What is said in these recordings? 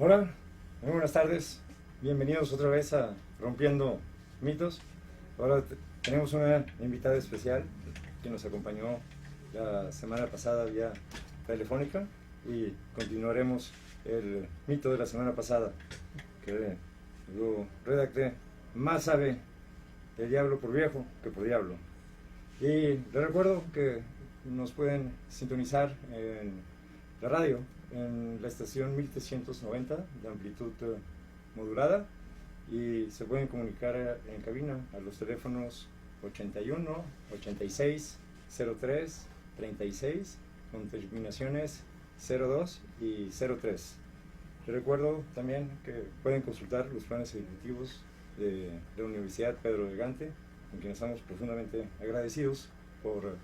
Hola, muy buenas tardes. Bienvenidos otra vez a Rompiendo Mitos. Ahora tenemos una invitada especial que nos acompañó la semana pasada vía telefónica y continuaremos el mito de la semana pasada, que lo redacté. Más sabe el diablo por viejo que por diablo. Y les recuerdo que nos pueden sintonizar en la radio, en la estación 1390 de amplitud modulada, y se pueden comunicar en cabina a los teléfonos 81 86 03 36 con terminaciones 02 y 03. Les recuerdo también que pueden consultar los planes ejecutivos de la Universidad Pedro de Gante, en quien estamos profundamente agradecidos por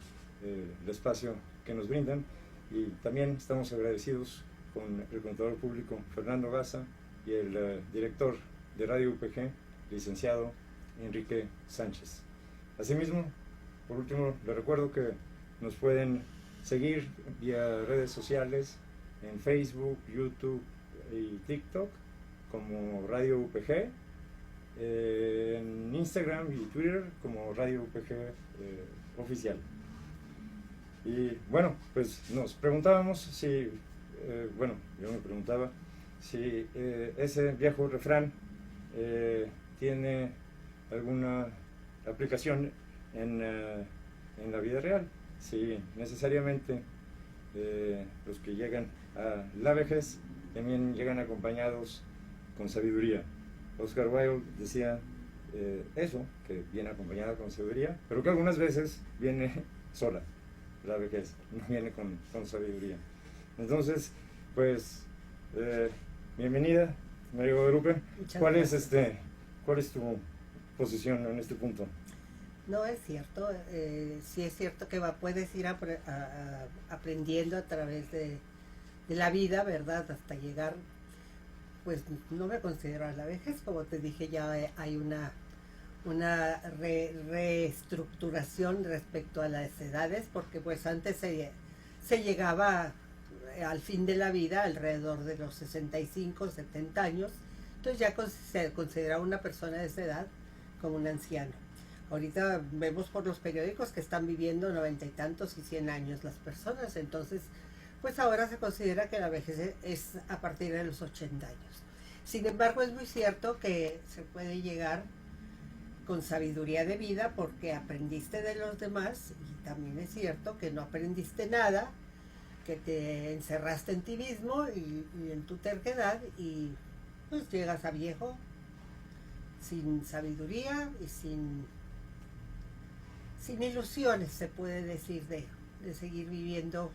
el espacio que nos brindan, y también estamos agradecidos con el contador público Fernando Gaza y el director de Radio UPG, licenciado Enrique Sánchez. Asimismo, por último, les recuerdo que nos pueden seguir vía redes sociales en Facebook, YouTube y TikTok como Radio UPG, en Instagram y Twitter como Radio UPG Oficial. Y bueno, pues nos preguntábamos si, yo me preguntaba si ese viejo refrán tiene alguna aplicación en la vida real, si necesariamente los que llegan a la vejez también llegan acompañados con sabiduría. Oscar Wilde decía eso, que viene acompañada con sabiduría, pero que algunas veces viene sola. La vejez no viene con sabiduría. Entonces, pues, bienvenida, María Guadalupe. ¿Cuál es tu posición en este punto? No es cierto, sí es cierto que puedes ir aprendiendo a través de la vida, ¿verdad? Hasta llegar, pues no me considero a la vejez, como te dije, ya hay una reestructuración respecto a las edades, porque pues antes se llegaba al fin de la vida alrededor de los 65, 70 años, entonces ya se considera una persona de esa edad como un anciano. Ahorita vemos por los periódicos que están viviendo 90 y tantos y 100 años las personas, entonces pues ahora se considera que la vejez es a partir de los 80 años. Sin embargo, es muy cierto que se puede llegar con sabiduría de vida porque aprendiste de los demás, y también es cierto que no aprendiste nada, que te encerraste en ti mismo y en tu terquedad, y pues llegas a viejo sin sabiduría y sin ilusiones, se puede decir, de seguir viviendo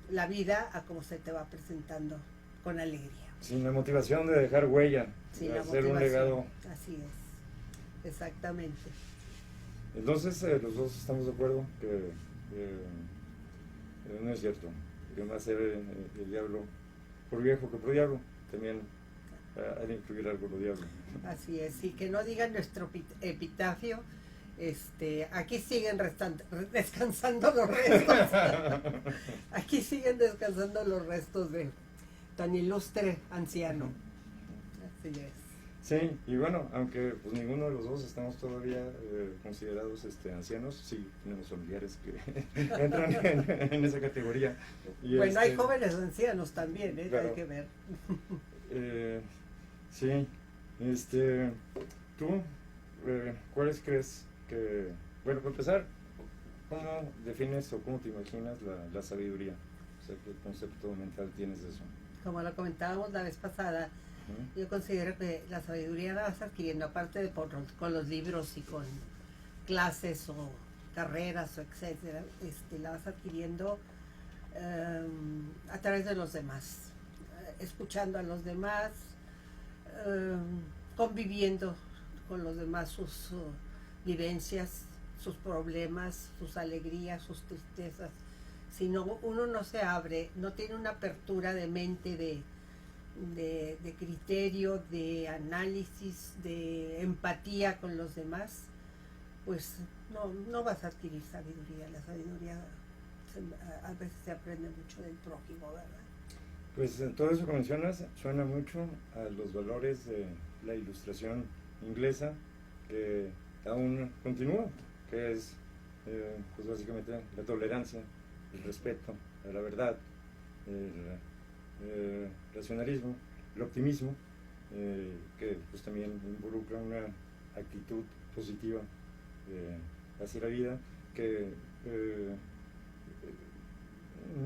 la vida a como se te va presentando con alegría. Sin la motivación de dejar huella, de hacer un legado. Así es, exactamente. Entonces, los dos estamos de acuerdo que no es cierto, que más ser el diablo por viejo que por diablo, también hay que incluir algo lo diablo. Así es, y que no digan nuestro epitafio, aquí siguen descansando los restos. Aquí siguen descansando los restos de tan ilustre anciano. Así es. Sí, y bueno, aunque pues ninguno de los dos estamos todavía considerados ancianos, sí tenemos familiares que entran en esa categoría. Y bueno, hay jóvenes ancianos también, claro. Hay que ver. Sí, tú, ¿cuáles crees que, bueno, para empezar, cómo defines o cómo te imaginas la sabiduría? O sea, ¿qué concepto mental tienes de eso? Como lo comentábamos la vez pasada, yo considero que la sabiduría la vas adquiriendo, aparte de con los libros y con clases o carreras o etcétera, la vas adquiriendo a través de los demás, escuchando a los demás, conviviendo con los demás, sus vivencias, sus problemas, sus alegrías, sus tristezas. Si no, uno no se abre, no tiene una apertura de mente, de criterio, de análisis, de empatía con los demás, pues no vas a adquirir sabiduría. La sabiduría a veces se aprende mucho del prójimo, ¿verdad? Pues todo eso que mencionas suena mucho a los valores de la ilustración inglesa que aún continúa, que es pues básicamente la tolerancia, el respeto a la verdad, el racionalismo, el optimismo, que pues también involucra una actitud positiva hacia la vida, que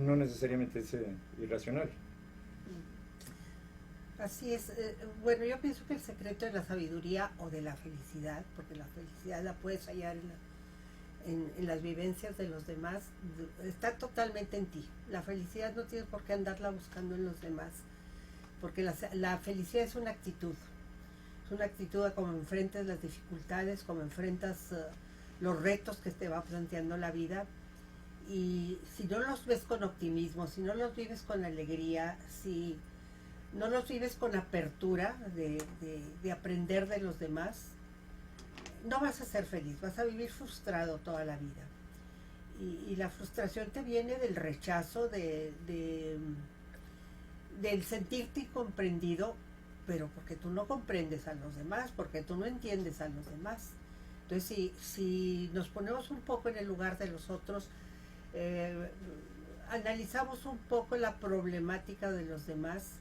no necesariamente es irracional. Así es. Bueno, yo pienso que el secreto de la sabiduría o de la felicidad, porque la felicidad la puedes hallar en las vivencias de los demás, está totalmente en ti. La felicidad no tienes por qué andarla buscando en los demás, porque la felicidad es una actitud. Es una actitud a cómo enfrentas las dificultades, cómo enfrentas los retos que te va planteando la vida. Y si no los ves con optimismo, si no los vives con alegría, si no los vives con apertura de aprender de los demás, no vas a ser feliz, vas a vivir frustrado toda la vida. Y la frustración te viene del rechazo, del sentirte incomprendido, pero porque tú no comprendes a los demás, porque tú no entiendes a los demás. Entonces, si nos ponemos un poco en el lugar de los otros, analizamos un poco la problemática de los demás,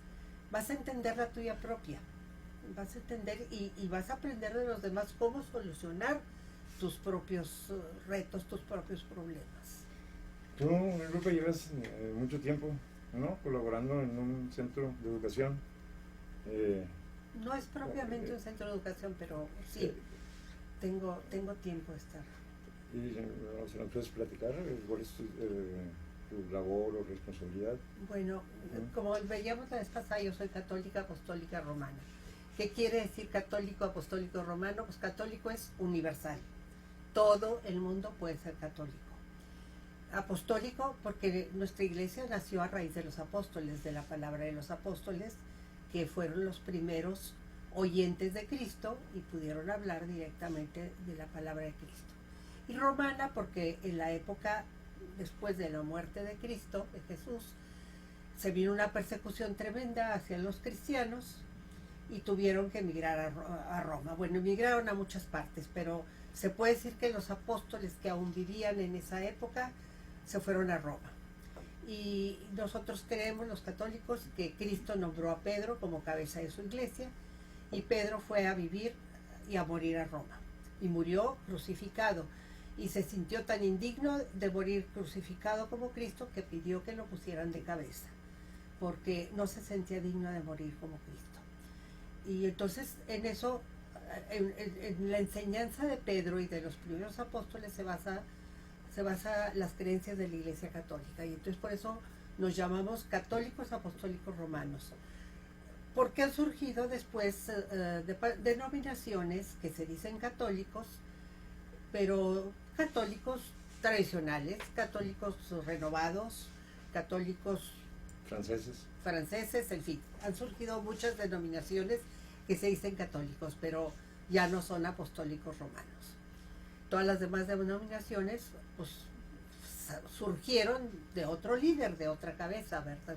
vas a entender la tuya propia, vas a entender y vas a aprender de los demás cómo solucionar tus propios retos, tus propios problemas. Tú, Lupe, llevas mucho tiempo, ¿no?, colaborando en un centro de educación. No es propiamente un centro de educación, pero sí, tengo tiempo de estar. ¿Y ¿nos puedes platicar cuál es tu labor o responsabilidad? Bueno, como veíamos la vez pasada, yo soy católica apostólica romana. ¿Qué quiere decir católico apostólico romano? Pues católico es universal. Todo el mundo puede ser católico. Apostólico porque nuestra iglesia nació a raíz de los apóstoles, de la palabra de los apóstoles, que fueron los primeros oyentes de Cristo y pudieron hablar directamente de la palabra de Cristo. Y romana porque en la época después de la muerte de Cristo, de Jesús, se vino una persecución tremenda hacia los cristianos y tuvieron que emigrar a Roma. Bueno, emigraron a muchas partes, pero se puede decir que los apóstoles que aún vivían en esa época se fueron a Roma. Y nosotros creemos, los católicos, que Cristo nombró a Pedro como cabeza de su iglesia y Pedro fue a vivir y a morir a Roma. Y murió crucificado. Y se sintió tan indigno de morir crucificado como Cristo que pidió que lo pusieran de cabeza, porque no se sentía digno de morir como Cristo. Y entonces en eso, en la enseñanza de Pedro y de los primeros apóstoles se basa las creencias de la Iglesia Católica. Y entonces por eso nos llamamos católicos apostólicos romanos, porque han surgido después denominaciones que se dicen católicos, pero católicos tradicionales, católicos renovados, católicos franceses, en fin, han surgido muchas denominaciones que se dicen católicos, pero ya no son apostólicos romanos. Todas las demás denominaciones pues surgieron de otro líder, de otra cabeza, ¿verdad?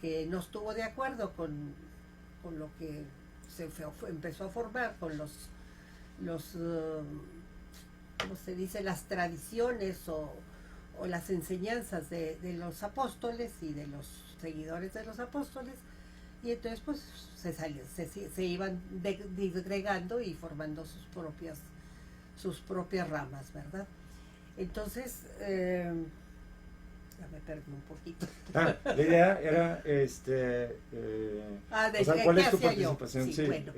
Que no estuvo de acuerdo con lo que empezó a formar, con los ¿cómo se dice?, las tradiciones o las enseñanzas de los apóstoles y de los seguidores de los apóstoles, y entonces pues se iban disgregando y formando sus propias ramas, ¿verdad? Entonces, ya me perdí un poquito. La idea era, ¿cuál es tu participación? Sí, bueno.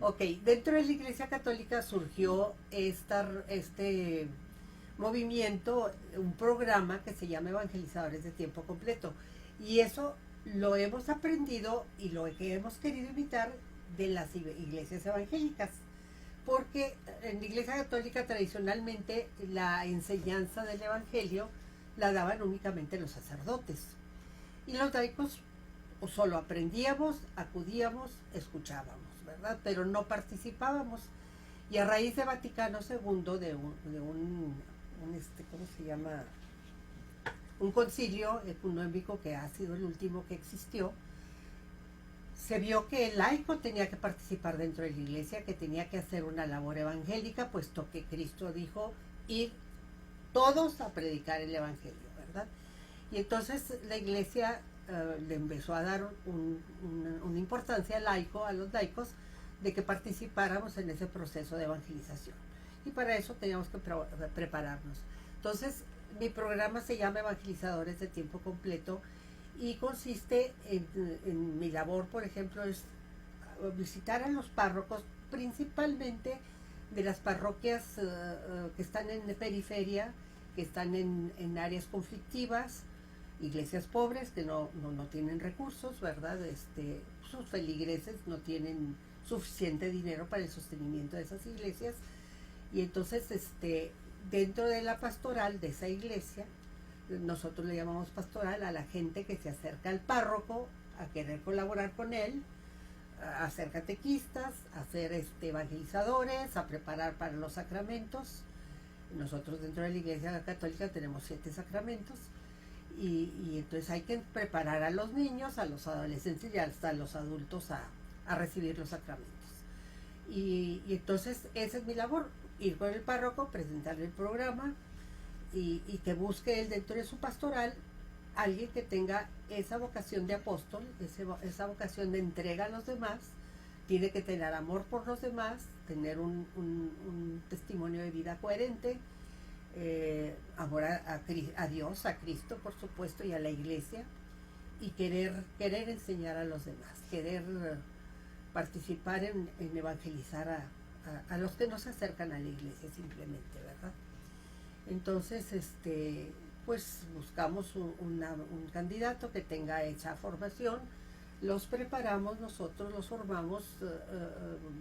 Ok, dentro de la Iglesia Católica surgió este movimiento, un programa que se llama Evangelizadores de Tiempo Completo. Y eso lo hemos aprendido y lo que hemos querido imitar de las iglesias evangélicas. Porque en la Iglesia Católica tradicionalmente la enseñanza del Evangelio la daban únicamente los sacerdotes. Y los laicos solo aprendíamos, acudíamos, escuchábamos, ¿verdad? Pero no participábamos. Y a raíz de Vaticano II, ¿cómo se llama? un concilio económico que ha sido el último que existió, se vio que el laico tenía que participar dentro de la iglesia, que tenía que hacer una labor evangélica, puesto que Cristo dijo ir todos a predicar el evangelio, ¿verdad? Y entonces la iglesia le empezó a dar una importancia al laico, a los laicos, de que participáramos en ese proceso de evangelización. Y para eso teníamos que prepararnos. Entonces, mi programa se llama Evangelizadores de Tiempo Completo y consiste en mi labor, por ejemplo, es visitar a los párrocos, principalmente de las parroquias que están en periferia, que están en áreas conflictivas, iglesias pobres que no tienen recursos, ¿verdad? Sus feligreses no tienen suficiente dinero para el sostenimiento de esas iglesias, y entonces dentro de la pastoral de esa iglesia, nosotros le llamamos pastoral a la gente que se acerca al párroco a querer colaborar con él, a hacer catequistas, a ser evangelizadores, a preparar para los sacramentos. Nosotros dentro de la Iglesia Católica tenemos 7 sacramentos, y entonces hay que preparar a los niños, a los adolescentes y hasta a los adultos a recibir los sacramentos. Y entonces esa es mi labor, ir con el párroco, presentarle el programa y que busque él dentro de su pastoral alguien que tenga esa vocación de apóstol, esa vocación de entrega a los demás. Tiene que tener amor por los demás, tener un testimonio de vida coherente, amor a Dios, a Cristo, por supuesto, y a la iglesia, y querer enseñar a los demás, querer participar en evangelizar a los que no se acercan a la iglesia simplemente, ¿verdad? Entonces, pues buscamos un candidato que tenga hecha formación, los preparamos nosotros, los formamos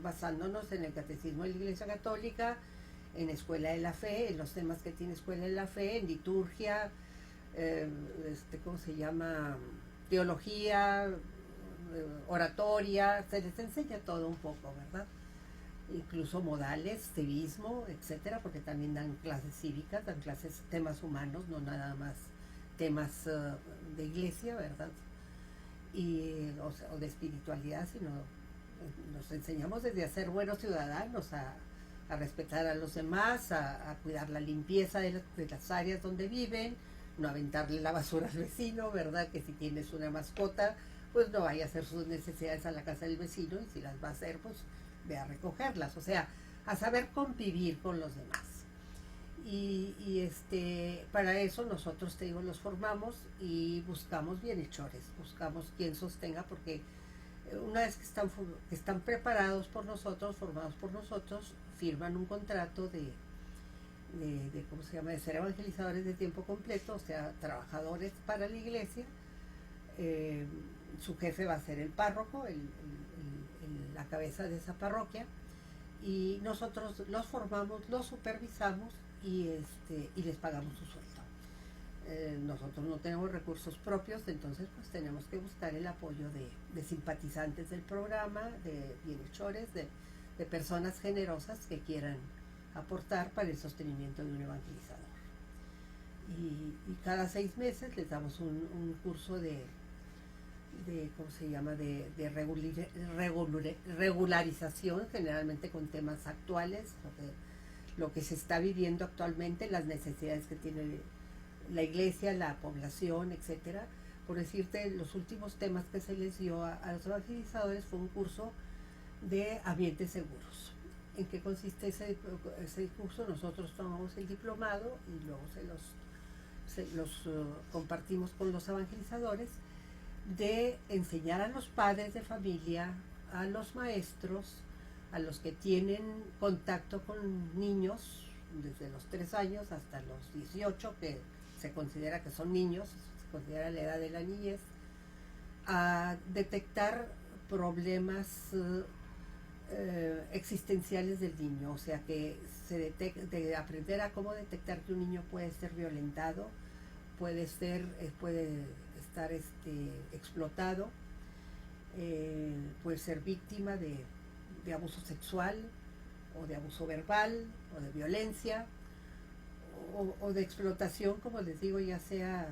basándonos en el catecismo de la Iglesia Católica, en Escuela de la Fe, en los temas que tiene Escuela de la Fe, en liturgia, ¿cómo se llama? Teología, oratoria, se les enseña todo un poco, ¿verdad? Incluso modales, civismo, etcétera, porque también dan clases cívicas, dan clases temas humanos, no nada más temas de iglesia, ¿verdad? O de espiritualidad, sino nos enseñamos desde a ser buenos ciudadanos, a respetar a los demás, a cuidar la limpieza de las áreas donde viven, no aventarle la basura al vecino, ¿verdad? Que si tienes una mascota, pues no vaya a hacer sus necesidades a la casa del vecino, y si las va a hacer, pues ve a recogerlas, o sea, a saber convivir con los demás. Y para eso nosotros, te digo, los formamos y buscamos bienhechores, buscamos quien sostenga, porque una vez que están preparados por nosotros, formados por nosotros, firman un contrato de ¿cómo se llama?, de ser evangelizadores de tiempo completo, o sea, trabajadores para la iglesia. Su jefe va a ser el párroco, la cabeza de esa parroquia, y nosotros los formamos, los supervisamos y les pagamos su sueldo. Nosotros no tenemos recursos propios, entonces pues tenemos que buscar el apoyo de simpatizantes del programa, de bienhechores, de personas generosas que quieran aportar para el sostenimiento de un evangelizador. Y cada 6 meses les damos un curso de ¿cómo se llama?, de regularización, generalmente con temas actuales, lo que se está viviendo actualmente, las necesidades que tiene la iglesia, la población, etcétera. Por decirte, los últimos temas que se les dio a los evangelizadores fue un curso de ambientes seguros. ¿En qué consiste ese curso? Nosotros tomamos el diplomado y luego se los compartimos con los evangelizadores, de enseñar a los padres de familia, a los maestros, a los que tienen contacto con niños desde los 3 años hasta los 18, que se considera que son niños, se considera la edad de la niñez, a detectar problemas existenciales del niño, o sea, que de aprender a cómo detectar que un niño puede ser violentado, puede estar explotado, puede ser víctima de abuso sexual, o de abuso verbal, o de violencia, o de explotación, como les digo, ya sea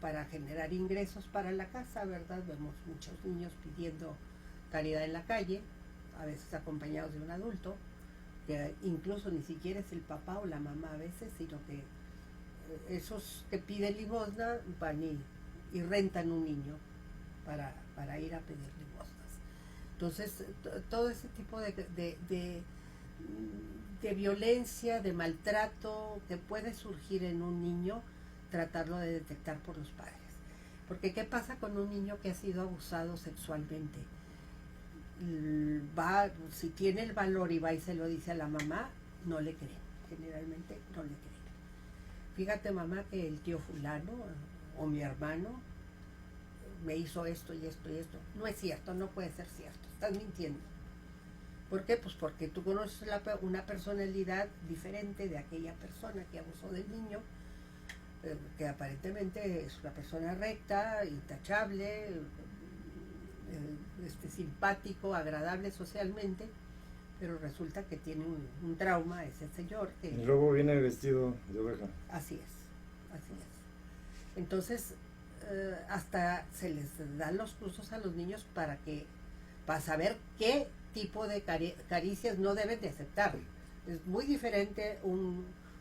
para generar ingresos para la casa, ¿verdad? Vemos muchos niños pidiendo caridad en la calle, a veces acompañados de un adulto, que incluso ni siquiera es el papá o la mamá a veces, sino que esos que piden limosna van y rentan un niño para ir a pedir limosnas. Entonces, todo ese tipo de violencia, de maltrato que puede surgir en un niño, tratarlo de detectar por los padres. Porque ¿qué pasa con un niño que ha sido abusado sexualmente? Si tiene el valor y va y se lo dice a la mamá, no le creen, generalmente no le creen. Fíjate, mamá, que el tío fulano o mi hermano me hizo esto y esto y esto. No es cierto, no puede ser cierto, estás mintiendo. ¿Por qué? Pues porque tú conoces una personalidad diferente de aquella persona que abusó del niño, que aparentemente es una persona recta, intachable, simpático, agradable socialmente, pero resulta que tiene un trauma ese señor. Que y luego viene vestido de oveja. Así es. Entonces, hasta se les dan los cursos a los niños para saber qué tipo de caricias no deben de aceptar. Es muy diferente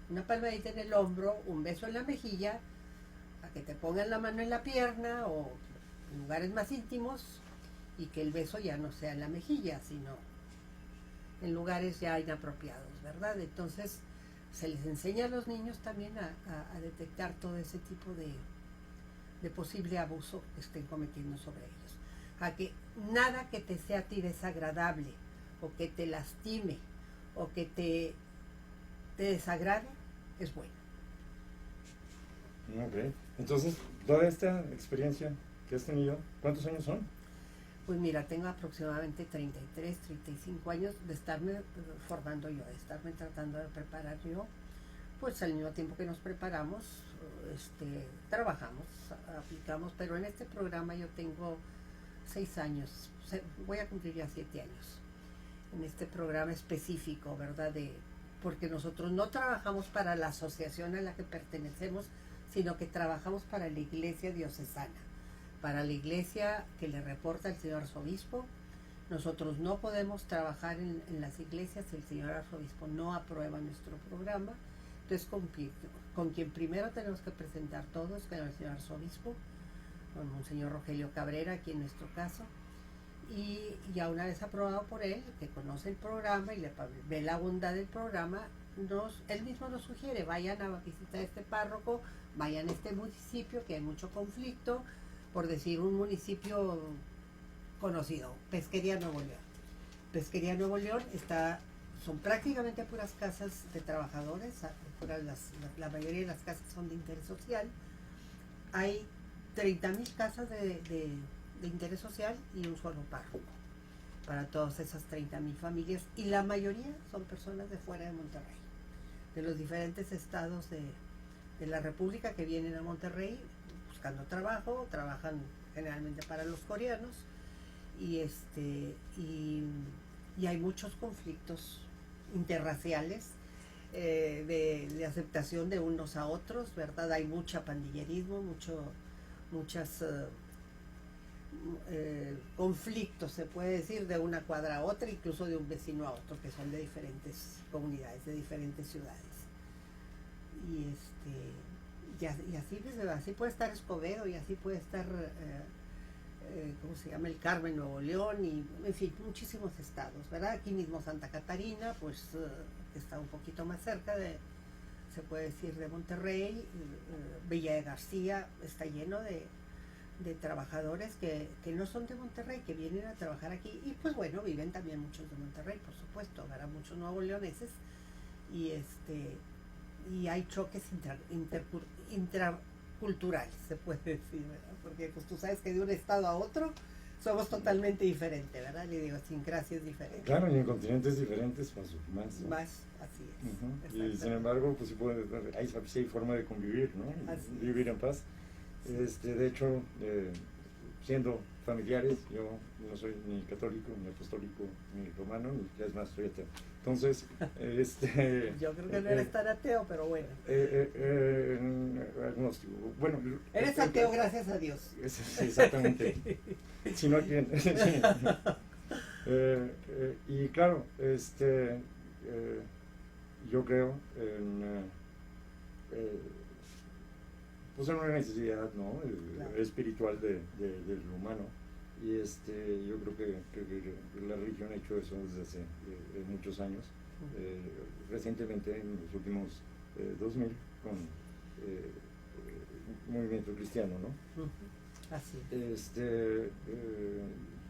una palmadita en el hombro, un beso en la mejilla, a que te pongan la mano en la pierna o en lugares más íntimos, y que el beso ya no sea en la mejilla, sino en lugares ya inapropiados, ¿verdad? Entonces, se les enseña a los niños también a detectar todo ese tipo de posible abuso que estén cometiendo sobre ellos. A que nada que te sea a ti desagradable, o que te lastime, o que te desagrade, es bueno. Ok. Entonces, toda esta experiencia que has tenido, ¿cuántos años son? Pues mira, tengo aproximadamente 33, 35 años de estarme formando yo, de estarme tratando de preparar yo. Pues al mismo tiempo que nos preparamos, trabajamos, aplicamos, pero en este programa yo tengo 6 años, voy a cumplir ya 7 años, en este programa específico, ¿verdad? Porque nosotros no trabajamos para la asociación a la que pertenecemos, sino que trabajamos para la iglesia diocesana, para la iglesia que le reporta el señor arzobispo. Nosotros no podemos trabajar en las iglesias si el señor arzobispo no aprueba nuestro programa. Entonces, con quien primero tenemos que presentar todos, con el señor arzobispo, con Monseñor Rogelio Cabrera, aquí en nuestro caso, y ya una vez aprobado por él, que conoce el programa y le ve la bondad del programa, él mismo nos sugiere: vayan a visitar este párroco, vayan a este municipio que hay mucho conflicto, por decir un municipio conocido, Pesquería Nuevo León. Pesquería Nuevo León son prácticamente puras casas de trabajadores, la mayoría de las casas son de interés social. Hay 30,000 casas de interés social y un solo párroco para todas esas 30,000 familias, y la mayoría son personas de fuera de Monterrey, de los diferentes estados de la República, que vienen a Monterrey buscando trabajo, trabajan generalmente para los coreanos, y hay muchos conflictos interraciales, de aceptación de unos a otros, ¿verdad? Hay mucha pandillerismo, muchas conflictos, se puede decir, de una cuadra a otra, incluso de un vecino a otro, que son de diferentes comunidades, de diferentes ciudades. Y así puede estar Escobedo, y así puede estar ¿cómo se llama? El Carmen, Nuevo León, y en fin, muchísimos estados, ¿verdad? Aquí mismo Santa Catarina, pues está un poquito más cerca se puede decir, de Monterrey. Villa de García está lleno de trabajadores que no son de Monterrey, que vienen a trabajar aquí, y pues bueno, viven también muchos de Monterrey, por supuesto, habrá muchos nuevos leoneses, y hay choques intraculturales, se puede decir, ¿verdad? Porque pues tú sabes que de un estado a otro somos totalmente diferentes, ¿verdad? La idiosincrasia es diferente. Claro, y en continentes diferentes, pues más, ¿no? Más, así es. Y sin embargo, pues sí hay forma de convivir, ¿no? Vivir en paz. De hecho, siendo familiares. Yo no soy ni católico, ni apostólico, ni romano, ni, es más, soy ateo. Entonces, yo creo que no eres tan ateo, pero bueno. Agnóstico. Bueno, eres ateo, gracias a Dios. Exactamente. Si no, ¿quién? Sí. Y claro, yo creo en pues en una necesidad, ¿no? Claro. Espiritual del humano. Y yo creo que la religión ha hecho eso desde hace muchos años. Recientemente, en los últimos 2000, con movimiento cristiano, ¿no? Así.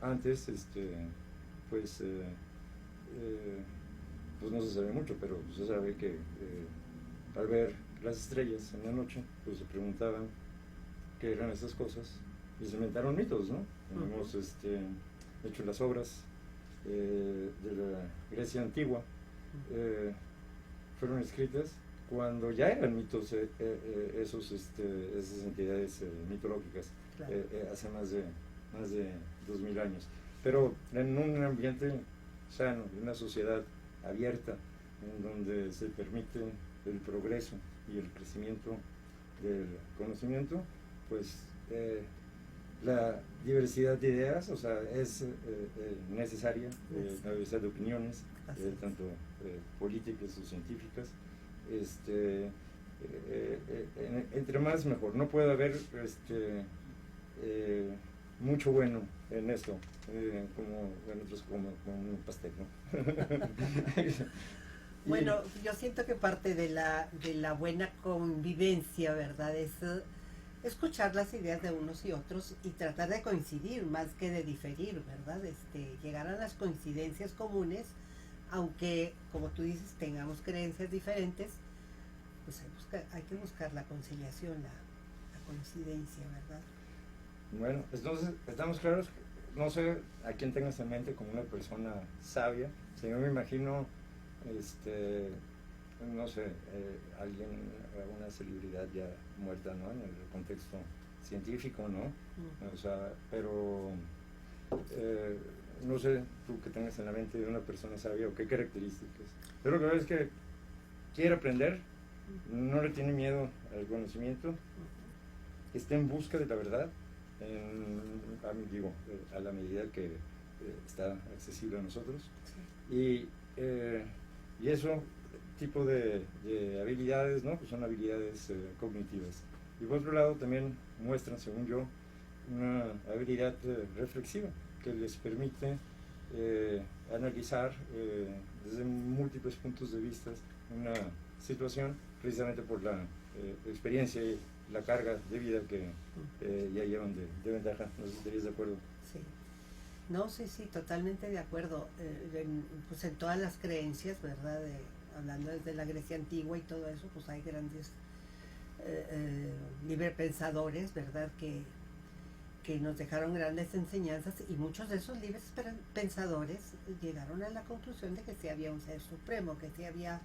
Antes, pues no se sabe mucho, pero se sabe que al ver las estrellas en la noche, pues se preguntaban qué eran esas cosas y se inventaron mitos, ¿no? Hemos hecho las obras de la Grecia antigua, fueron escritas cuando ya eran mitos esas entidades mitológicas, claro. Hace más de 2000 años, pero en un ambiente sano, en una sociedad abierta, en donde se permite el progreso y el crecimiento del conocimiento, pues la diversidad de ideas, o sea, es necesaria, la diversidad de opiniones, tanto políticas o científicas, entre más mejor. No puede haber mucho bueno en esto, como en otros, como un pastel, ¿no? Bueno, yo siento que parte de la buena convivencia, ¿verdad? Es escuchar las ideas de unos y otros y tratar de coincidir más que de diferir, ¿verdad? Llegar a las coincidencias comunes, aunque, como tú dices, tengamos creencias diferentes, pues hay que buscar la conciliación, la coincidencia, ¿verdad? Bueno, entonces, estamos claros, no sé a quién tengas en mente como una persona sabia, si yo me imagino, no sé, alguien, alguna celebridad ya muerta, ¿no? En el contexto científico, ¿no? O sea, pero no sé tú que tengas en la mente de una persona sabia o qué características. Pero lo que veo es que quiere aprender, no le tiene miedo al conocimiento, está en busca de la verdad, a la medida que está accesible a nosotros. Y eso tipo de habilidades, ¿no? Pues son habilidades cognitivas. Y por otro lado también muestran, según yo, una habilidad reflexiva que les permite analizar desde múltiples puntos de vista una situación, precisamente por la experiencia y la carga de vida que ya llevan de ventaja. No sé si estarías de acuerdo. Sí. No, sí, totalmente de acuerdo. Pues en todas las creencias, ¿verdad? Hablando desde la Grecia antigua y todo eso, pues hay grandes librepensadores, ¿verdad? Que nos dejaron grandes enseñanzas, y muchos de esos libres pensadores llegaron a la conclusión de que sí había un ser supremo, que sí había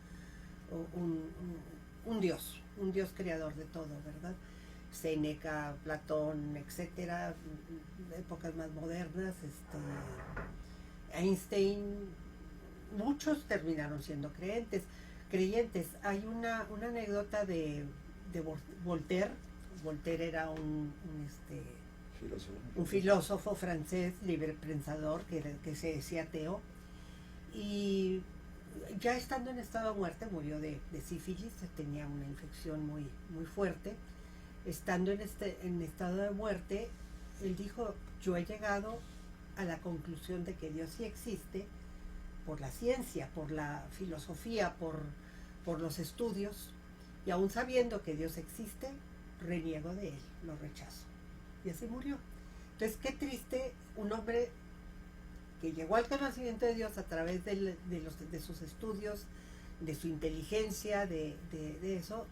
un Dios creador de todo, ¿verdad? Séneca, Platón, etcétera, épocas más modernas, Einstein, muchos terminaron siendo creyentes. Hay una anécdota de Voltaire. Voltaire era un filósofo francés, librepensador, que se decía ateo, y ya estando en estado de muerte murió de sífilis, tenía una infección muy, muy fuerte. Estando en estado de muerte, él dijo: yo he llegado a la conclusión de que Dios sí existe por la ciencia, por la filosofía, por los estudios, y aún sabiendo que Dios existe, reniego de él, lo rechazo. Y así murió. Entonces, qué triste, un hombre que llegó al conocimiento de Dios a través de sus estudios, de su inteligencia, de eso,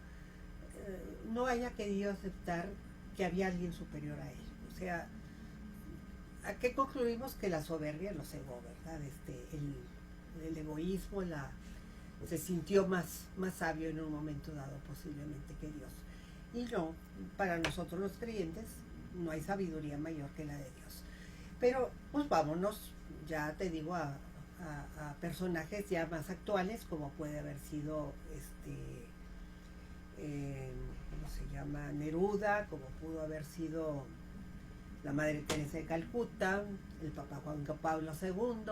no haya querido aceptar que había alguien superior a él. O sea, ¿a qué concluimos? Que la soberbia lo cegó, ¿verdad? El egoísmo, se sintió más sabio en un momento dado posiblemente que Dios. Y no, para nosotros los creyentes, no hay sabiduría mayor que la de Dios. Pero pues vámonos, ya te digo, a personajes ya más actuales, como puede haber sido ¿cómo se llama? Neruda, como pudo haber sido la Madre Teresa de Calcuta, el Papa Juan Pablo II,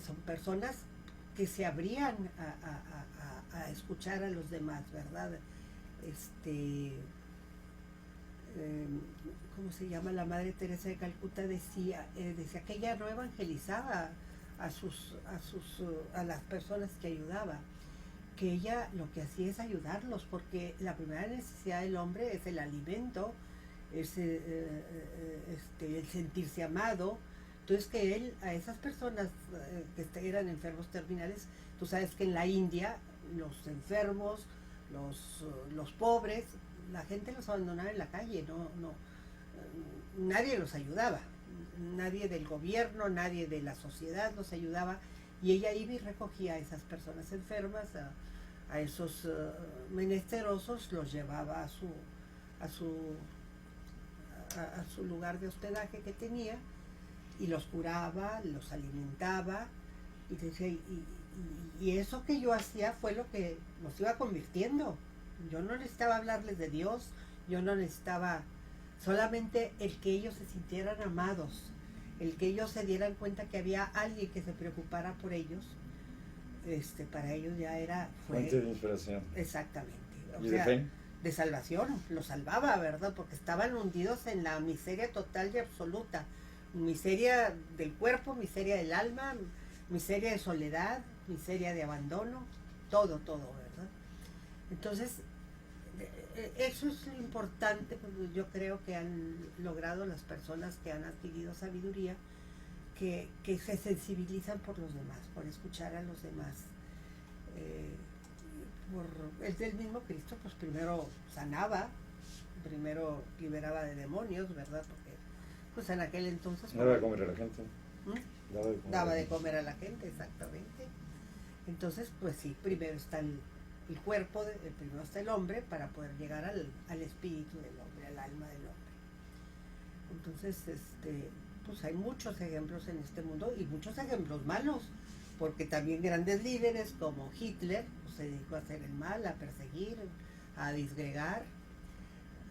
son personas que se abrían a escuchar a los demás, ¿verdad? ¿Cómo se llama? La Madre Teresa de Calcuta decía que ella no evangelizaba a las personas que ayudaba, que ella lo que hacía es ayudarlos, porque la primera necesidad del hombre es el alimento, es el sentirse amado. Entonces que él a esas personas que eran enfermos terminales, tú sabes que en la India los enfermos, los pobres, la gente los abandonaba en la calle, nadie los ayudaba, nadie del gobierno, nadie de la sociedad los ayudaba, y ella iba y recogía a esas personas enfermas, a esos menesterosos, los llevaba a su lugar de hospedaje que tenía, y los curaba, los alimentaba, y decía, y eso que yo hacía fue lo que nos iba convirtiendo. Yo no necesitaba hablarles de Dios, yo no necesitaba, solamente el que ellos se sintieran amados, el que ellos se dieran cuenta que había alguien que se preocupara por ellos, para ellos ya fue fuente de inspiración. Exactamente. ¿Y de fe? De salvación, los salvaba, ¿verdad? Porque estaban hundidos en la miseria total y absoluta, miseria del cuerpo, miseria del alma, miseria de soledad, miseria de abandono, todo, ¿verdad? Entonces, eso es lo importante, porque yo creo que han logrado las personas que han adquirido sabiduría, que se sensibilizan por los demás, por escuchar a los demás. Es del mismo Cristo, pues primero sanaba, primero liberaba de demonios, ¿verdad? Porque pues en aquel entonces... Daba de comer a la gente. Daba de comer a la gente, exactamente. Entonces, pues sí, primero está el cuerpo, primero está el hombre para poder llegar al espíritu del hombre, al alma del hombre. Entonces, pues hay muchos ejemplos en este mundo y muchos ejemplos malos, porque también grandes líderes como Hitler pues, se dedicó a hacer el mal, a perseguir, a disgregar,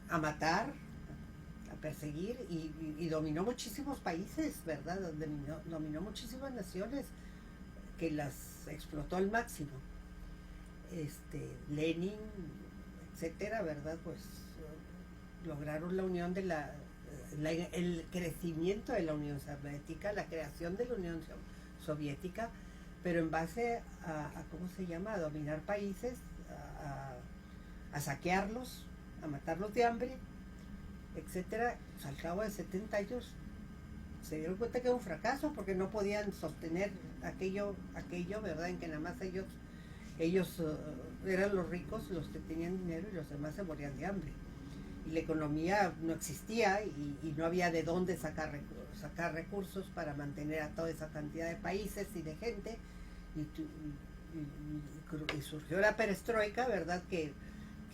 a matar, a perseguir y dominó muchísimos países, ¿verdad? Dominó muchísimas naciones que las explotó al máximo. Lenin, etcétera, ¿verdad? Pues lograron la unión de el crecimiento de la Unión Soviética, la creación de la Unión Soviética, pero en base a ¿cómo se llama? A dominar países, a saquearlos, a matarlos de hambre, etcétera. Pues al cabo de 70 años se dieron cuenta que era un fracaso porque no podían sostener aquello, ¿verdad? En que nada más ellos eran los ricos los que tenían dinero y los demás se morían de hambre. Y la economía no existía y no había de dónde sacar recursos para mantener a toda esa cantidad de países y de gente. Y surgió la perestroika, ¿verdad? Que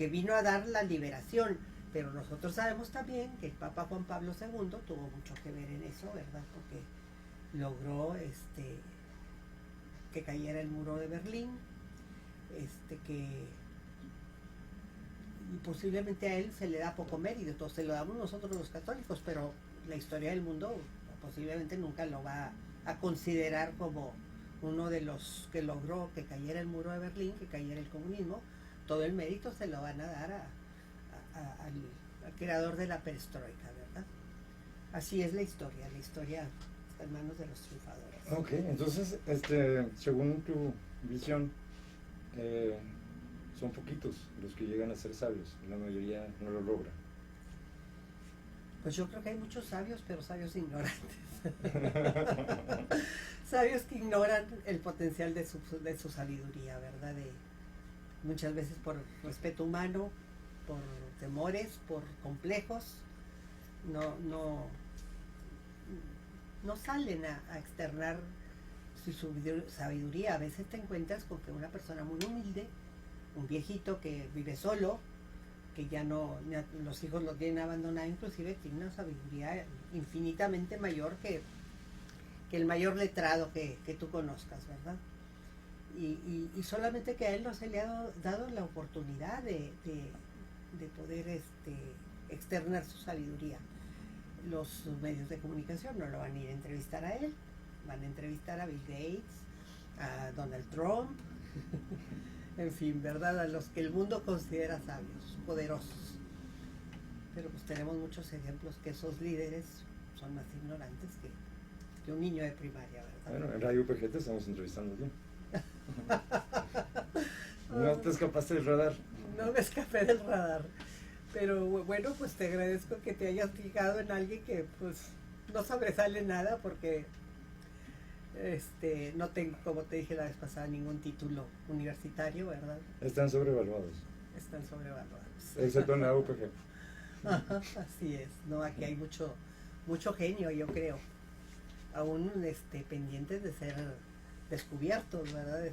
vino a dar la liberación. Pero nosotros sabemos también que el Papa Juan Pablo II tuvo mucho que ver en eso, ¿verdad? Porque logró que cayera el muro de Berlín, y posiblemente a él se le da poco mérito, entonces se lo damos nosotros los católicos, pero la historia del mundo posiblemente nunca lo va a considerar como uno de los que logró que cayera el muro de Berlín, que cayera el comunismo. Todo el mérito se lo van a dar al creador de la perestroika, ¿verdad? Así es la historia está en manos de los triunfadores. Ok, entonces, según tu visión, son poquitos los que llegan a ser sabios, la mayoría no lo logra. Pues yo creo que hay muchos sabios, pero sabios ignorantes. Sabios que ignoran el potencial de su sabiduría, ¿verdad? Muchas veces por respeto humano, por temores, por complejos, no salen a externar su sabiduría. A veces te encuentras con que una persona muy humilde, un viejito que vive solo, que ya no, los hijos lo tienen abandonado, inclusive tiene una sabiduría infinitamente mayor que el mayor letrado que tú conozcas, ¿verdad? Y solamente que a él no se le ha dado la oportunidad de poder externar su sabiduría. Los medios de comunicación no lo van a ir a entrevistar a él, van a entrevistar a Bill Gates, a Donald Trump, en fin, ¿verdad? A los que el mundo considera sabios, poderosos. Pero pues tenemos muchos ejemplos que esos líderes son más ignorantes que un niño de primaria, ¿verdad? Bueno, en Radio UPG te estamos entrevistando aquí. No te escapaste del radar. No me escapé del radar. Pero bueno, pues te agradezco que te hayas fijado en alguien que pues no sobresale nada porque no tengo, como te dije la vez pasada, ningún título universitario, ¿verdad? Están sobrevaluados. Están sobrevaluados. Excepto en la UPG. Así es, no, aquí hay mucho genio, yo creo. Aún pendientes de ser descubiertos, ¿verdad? De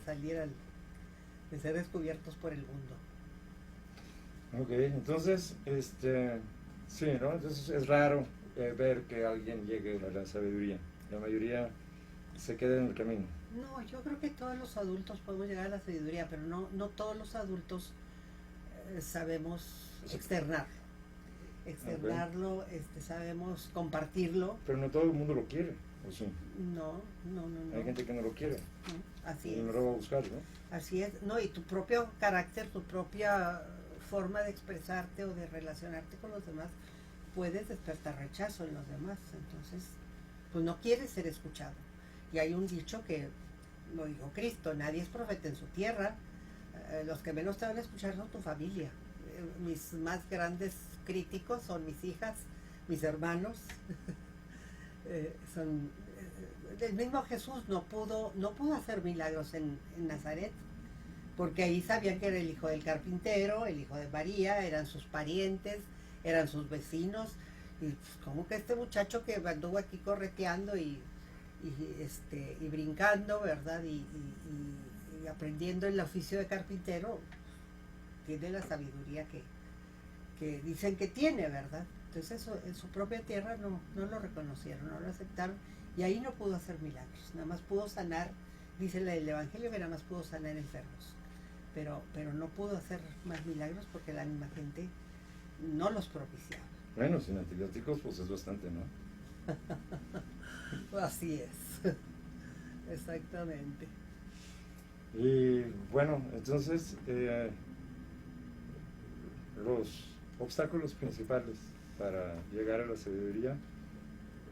ser descubiertos por el mundo. Ok, entonces, sí, ¿no? Entonces es raro ver que alguien llegue a la sabiduría. La mayoría se queda en el camino. No, yo creo que todos los adultos podemos llegar a la sabiduría, pero no todos los adultos sabemos externarlo, okay. Sabemos compartirlo. Pero no todo el mundo lo quiere, ¿o sí? No. Hay gente que no lo quiere. Así y es. no lo va a buscar, ¿no? Así es, no, y tu propio carácter, tu propia forma de expresarte o de relacionarte con los demás, puedes despertar rechazo en los demás, entonces, pues no quieres ser escuchado. Y hay un dicho que lo dijo Cristo: nadie es profeta en su tierra, los que menos te van a escuchar son tu familia. Mis más grandes críticos son mis hijas, mis hermanos. El mismo Jesús no pudo hacer milagros en Nazaret, porque ahí sabían que era el hijo del carpintero, el hijo de María, eran sus parientes, eran sus vecinos, y pues, como que este muchacho que anduvo aquí correteando y brincando, ¿verdad? Y aprendiendo el oficio de carpintero, tiene la sabiduría que dicen que tiene, ¿verdad? Entonces eso, en su propia tierra no lo reconocieron, no lo aceptaron, y ahí no pudo hacer milagros, nada más pudo sanar, dice el Evangelio que nada más pudo sanar enfermos, pero no pudo hacer más milagros porque la misma gente no los propiciaba. Bueno, sin antibióticos pues es bastante, ¿no? Así es, exactamente. Y bueno, entonces los obstáculos principales para llegar a la sabiduría,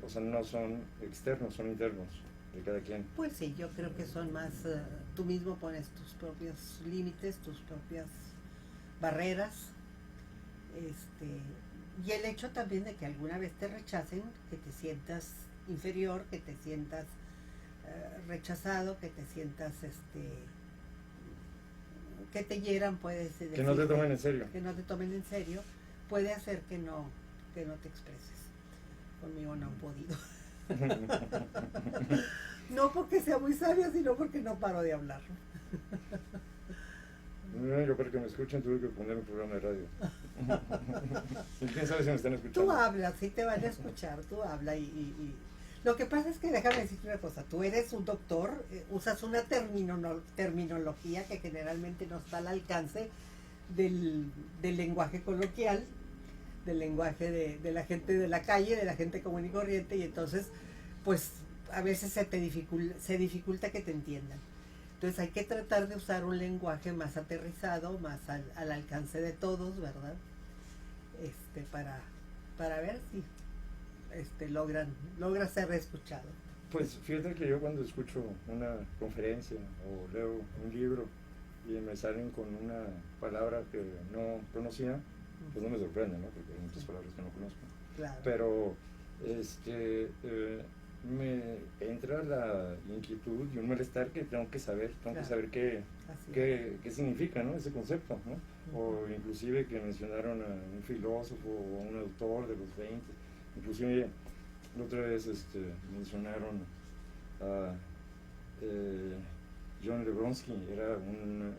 o sea, no son externos, son internos de cada quien. Pues sí, yo creo que son más, tú mismo pones tus propios límites, tus propias barreras, y el hecho también de que alguna vez te rechacen, que te sientas inferior, que te sientas rechazado, que te sientas que te hieran, puede decir, que no te tomen en serio. Que no te tomen en serio, puede hacer que no te expreses. Conmigo no han podido. No porque sea muy sabia, sino porque no paro de hablar. Yo para que me escuchen tuve que poner un programa de radio. ¿Y quién sabe si me están escuchando? Tú hablas, sí te van a escuchar, tú hablas y... Lo que pasa es que déjame decirte una cosa, tú eres un doctor, usas una terminología que generalmente no está al alcance del lenguaje coloquial, del lenguaje de la gente de la calle, de la gente común y corriente, y entonces pues a veces se dificulta que te entiendan. Entonces hay que tratar de usar un lenguaje más aterrizado, más al alcance de todos, ¿verdad? Para ver si logra ser escuchado. Pues fíjate que yo cuando escucho una conferencia o leo un libro y me salen con una palabra que no conocía, pues no me sorprende, ¿no? Porque hay muchas palabras que no conozco. Claro. Pero me entra la inquietud y un malestar que tengo que saber qué significa, ¿no? Ese concepto, ¿no? O inclusive que mencionaron a un filósofo o a un autor de los 20, inclusive la otra vez mencionaron a John Lebronsky, era un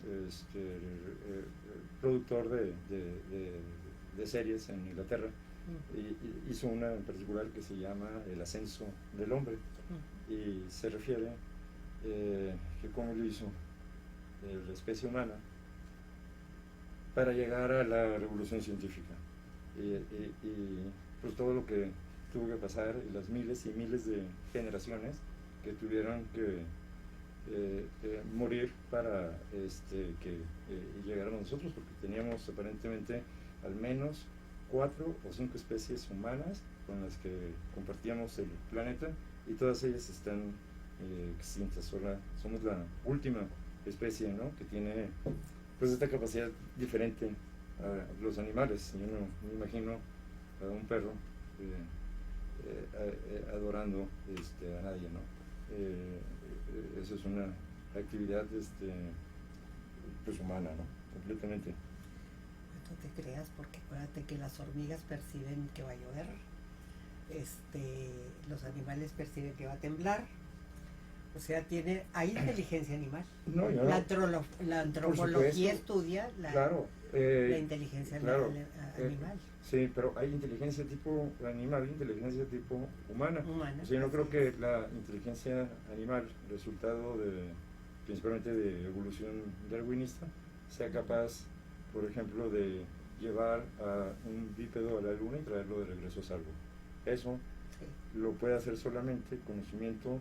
productor de de series en Inglaterra, y hizo una en particular que se llama El ascenso del hombre, y se refiere que cómo lo hizo la especie humana para llegar a la revolución científica, y pues todo lo que tuvo que pasar, y las miles y miles de generaciones que tuvieron que morir para que llegáramos nosotros, porque teníamos aparentemente al menos 4 o 5 especies humanas con las que compartíamos el planeta, y todas ellas están extintas. Somos la última especie, ¿no?, que tiene pues esta capacidad diferente a los animales. Yo no me imagino a un perro adorando a nadie, ¿no? Eso es una actividad pues humana, ¿no?, completamente. No te creas, porque acuérdate que las hormigas perciben que va a llover, los animales perciben que va a temblar. O sea, hay inteligencia animal. No, la antropología estudia la inteligencia animal. Sí, pero hay inteligencia tipo animal, inteligencia tipo humana. O sea, yo no creo que la inteligencia animal, resultado principalmente de evolución darwinista, sea capaz, por ejemplo, de llevar a un bípedo a la luna y traerlo de regreso a salvo. Eso lo puede hacer solamente conocimiento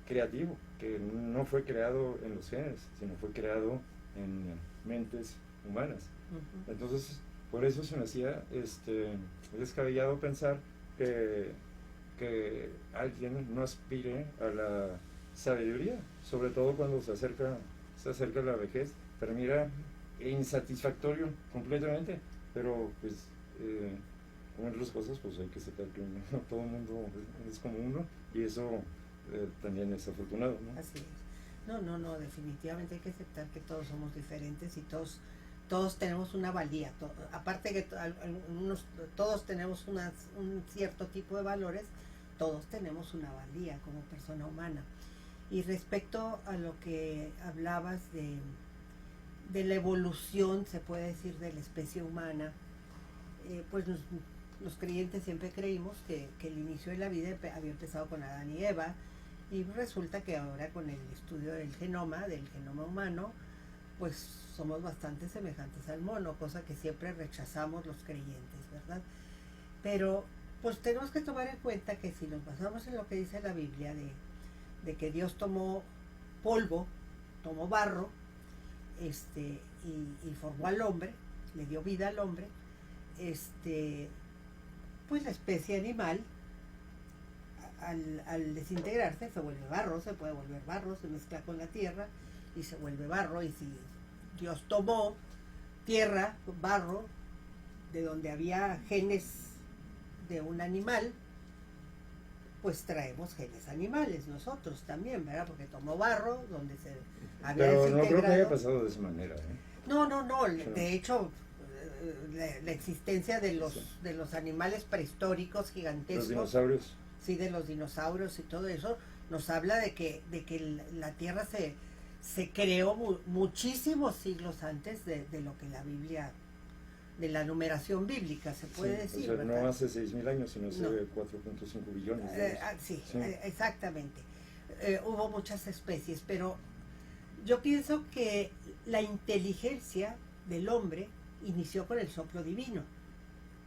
creativo, que no fue creado en los genes, sino fue creado en mentes humanas. Entonces, por eso se me hacía descabellado pensar que alguien no aspire a la sabiduría, sobre todo cuando se acerca la vejez. Para mí era insatisfactorio completamente, pero pues como en otras cosas, pues hay que aceptar que no todo el mundo es como uno, y eso también es afortunado, ¿no? Así es. No, definitivamente hay que aceptar que todos somos diferentes y todos tenemos una valía. Aparte que todos tenemos un cierto tipo de valores, todos tenemos una valía como persona humana. Y respecto a lo que hablabas de la evolución, se puede decir, de la especie humana, pues los creyentes siempre creímos que el inicio de la vida había empezado con Adán y Eva, y resulta que ahora con el estudio del genoma humano, pues somos bastante semejantes al mono, cosa que siempre rechazamos los creyentes, ¿verdad? Pero pues tenemos que tomar en cuenta que si nos basamos en lo que dice la Biblia, de que Dios tomó polvo, tomó barro, y formó al hombre, le dio vida al hombre, pues la especie animal, al desintegrarse, se vuelve barro, se puede volver barro, se mezcla con la tierra y se vuelve barro. Y si Dios tomó tierra, barro, de donde había genes de un animal, pues traemos genes animales nosotros también, ¿verdad? Porque tomó barro donde se había desintegrado. Pero no creo que haya pasado de esa manera, ¿eh? No, de hecho, la existencia de los animales prehistóricos gigantescos, los dinosaurios, sí, de los dinosaurios y todo eso, nos habla de que la Tierra se creó muchísimos siglos antes de lo que la Biblia, de la numeración bíblica, se puede decir. O sea, no hace 6.000 años, sino hace 4.5 billones de años. Sí, exactamente. Hubo muchas especies, pero yo pienso que la inteligencia del hombre inició con el soplo divino.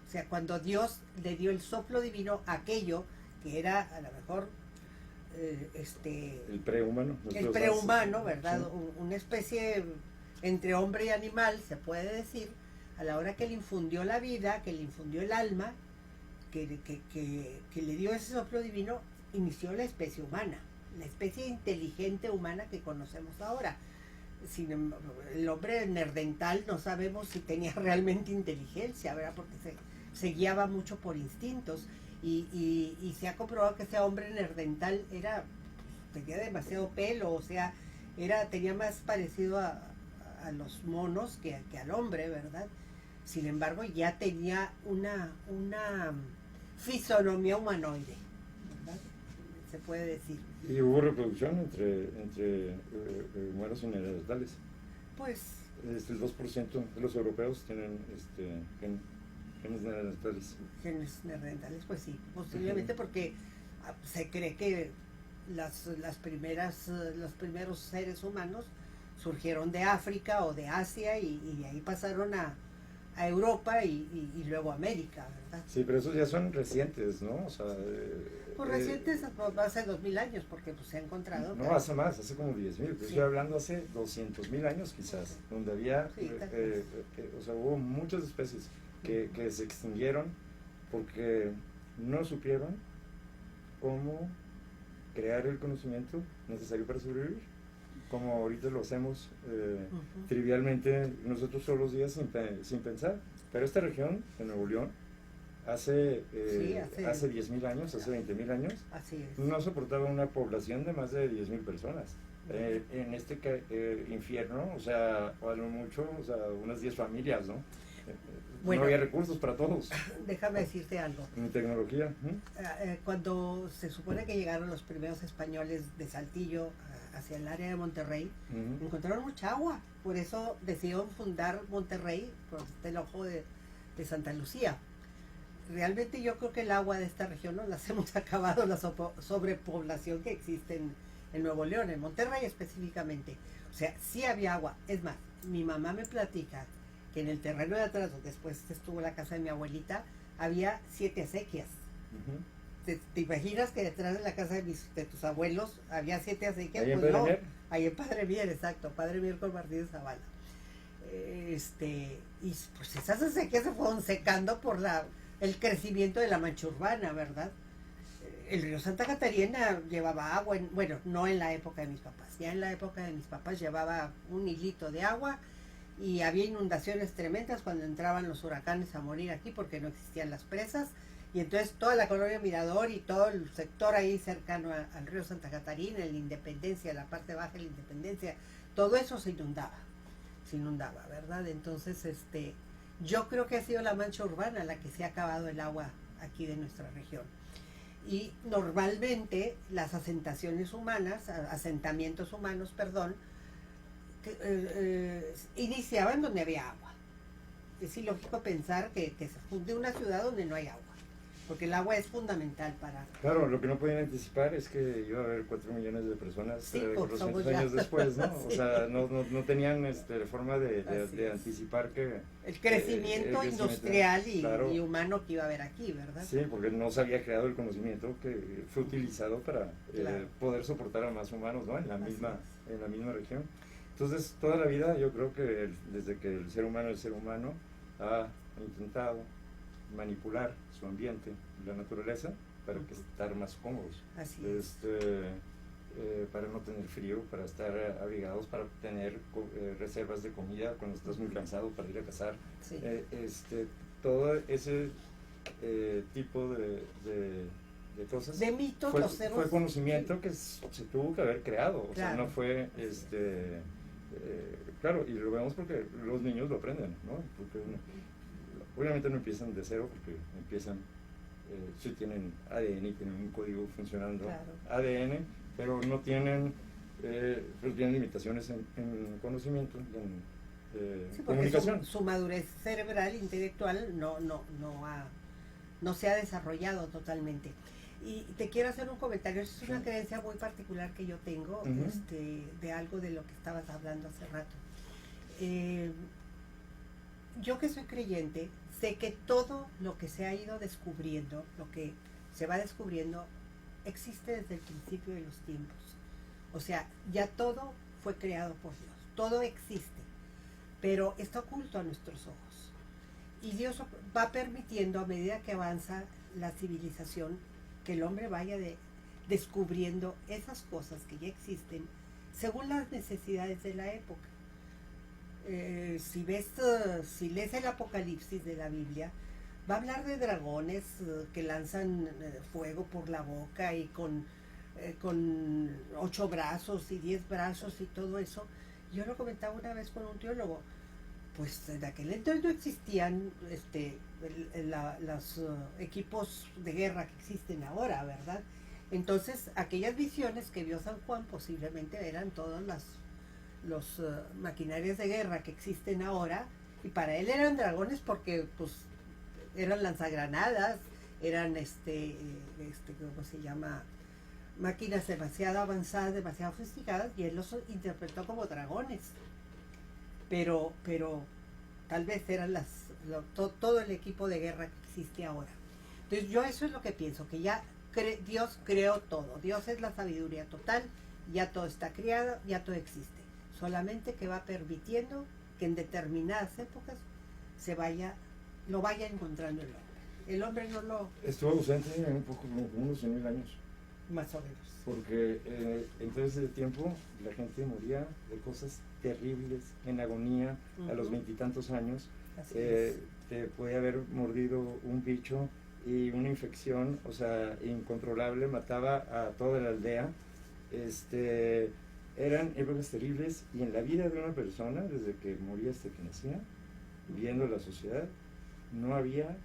O sea, cuando Dios le dio el soplo divino a aquello que era a lo mejor el prehumano. El prehumano, ¿verdad? Sí. Una especie entre hombre y animal, se puede decir, a la hora que le infundió la vida, que le infundió el alma, que le dio ese soplo divino, inició la especie humana, la especie inteligente humana que conocemos ahora. El hombre nerdental no sabemos si tenía realmente inteligencia, ¿verdad? Porque se guiaba mucho por instintos, y se ha comprobado que ese hombre nerdental tenía demasiado pelo, o sea, tenía más parecido a los monos que al hombre, ¿verdad? Sin embargo, ya tenía una fisonomía humanoide, ¿verdad? Se puede decir. ¿Y hubo reproducción entre humanos y neandertales? Pues el 2% de los europeos tienen genes neandertales. Genes neandertales, pues sí, posiblemente porque se cree que los primeros seres humanos surgieron de África o de Asia y de ahí pasaron a Europa y luego a América, ¿verdad? Sí, pero esos ya son recientes, ¿no? O sea, pues recientes hace 2000 años, porque pues se ha encontrado. No, hace más, hace como 10.000. Sí. Estoy hablando hace 200.000 años quizás, donde había, sí, o sea, hubo muchas especies que se extinguieron porque no supieron cómo crear el conocimiento necesario para sobrevivir, como ahorita lo hacemos trivialmente nosotros todos los días sin pensar. Pero esta región de Nuevo León hace 10.000 años, hace 20.000 años, no soportaba una población de más de 10.000 personas. En este infierno, o sea, a lo mucho, o sea, unas 10 familias, ¿no? Bueno, no había recursos para todos. Déjame decirte algo. Ni tecnología. Cuando se supone que llegaron los primeros españoles de Saltillo hacia el área de Monterrey, encontraron mucha agua. Por eso decidieron fundar Monterrey, por el ojo de Santa Lucía. Realmente yo creo que el agua de esta región no las hemos acabado, la sobrepoblación que existe en Nuevo León, en Monterrey específicamente. O sea, sí había agua. Es más, mi mamá me platica que en el terreno de atrás, donde después estuvo la casa de mi abuelita, había 7 acequias. ¿Te imaginas que detrás de la casa de tus abuelos había 7 acequias? ¿Ahí en Padre Mier? Ahí en Padre Mier, exacto, Padre Mier con Martínez Zavala. Y pues esas acequias se fueron secando por el crecimiento de la mancha urbana, ¿verdad? El río Santa Catarina llevaba agua, bueno, no en la época de mis papás, ya en la época de mis papás llevaba un hilito de agua y había inundaciones tremendas cuando entraban los huracanes a morir aquí porque no existían las presas, y entonces toda la colonia Mirador y todo el sector ahí cercano al río Santa Catarina, la Independencia, la parte baja de la Independencia, todo eso se inundaba, ¿verdad? Entonces, yo creo que ha sido la mancha urbana la que se ha acabado el agua aquí de nuestra región. Y normalmente las asentamientos humanos, iniciaban donde había agua. Es ilógico pensar que se funde una ciudad donde no hay agua, porque el agua es fundamental para... Claro, lo que no podían anticipar es que iba a haber 4 millones de personas 400 años después, ¿no? Sí. O sea, no tenían forma de anticipar que... El crecimiento industrial y humano que iba a haber aquí, ¿verdad? Sí, porque no se había creado el conocimiento que fue utilizado para poder soportar a más humanos, ¿no? En la misma región. Entonces, toda la vida yo creo que desde que el ser humano ha intentado manipular su ambiente, la naturaleza, para estar más cómodos. Así es. Para no tener frío, para estar abrigados, para tener reservas de comida cuando estás muy cansado para ir a cazar. Sí. Todo ese tipo de cosas. De mitos, fue conocimiento que se tuvo que haber creado. O sea, no fue claro, y lo vemos porque los niños lo aprenden, ¿no? Porque obviamente no empiezan de cero, porque empiezan, sí tienen ADN y tienen un código funcionando, ADN, pero no tienen, pues tienen limitaciones en conocimiento, en comunicación. Su madurez cerebral, intelectual, no se ha desarrollado totalmente. Y te quiero hacer un comentario, es una creencia muy particular que yo tengo, de algo de lo que estabas hablando hace rato. Yo que soy creyente, sé que todo lo que se ha ido descubriendo, lo que se va descubriendo, existe desde el principio de los tiempos. O sea, ya todo fue creado por Dios, todo existe, pero está oculto a nuestros ojos. Y Dios va permitiendo, a medida que avanza la civilización, que el hombre vaya descubriendo esas cosas que ya existen según las necesidades de la época. Si lees el Apocalipsis de la Biblia, va a hablar de dragones que lanzan fuego por la boca y con 8 brazos y 10 brazos y todo eso. Yo lo comentaba una vez con un teólogo, pues en aquel entonces no existían los equipos de guerra que existen ahora, ¿verdad? Entonces aquellas visiones que vio San Juan posiblemente eran todas maquinarias de guerra que existen ahora, y para él eran dragones porque pues eran lanzagranadas, eran ¿cómo se llama? Máquinas demasiado avanzadas, demasiado sofisticadas, y él los interpretó como dragones. Pero tal vez eran todo el equipo de guerra que existe ahora. Entonces yo eso es lo que pienso, que ya Dios creó todo, Dios es la sabiduría total, ya todo está creado, ya todo existe, solamente que va permitiendo que en determinadas épocas lo vaya encontrando el hombre no lo... Estuvo ausente un poco, unos 100,000 años. Más o menos. Porque en todo ese tiempo la gente moría de cosas terribles, en agonía, a los 20 y tantos años. Te puede haber mordido un bicho y una infección, o sea, incontrolable, mataba a toda la aldea. Eran épocas terribles, y en la vida de una persona, desde que moría hasta que nacía, viendo la sociedad, no había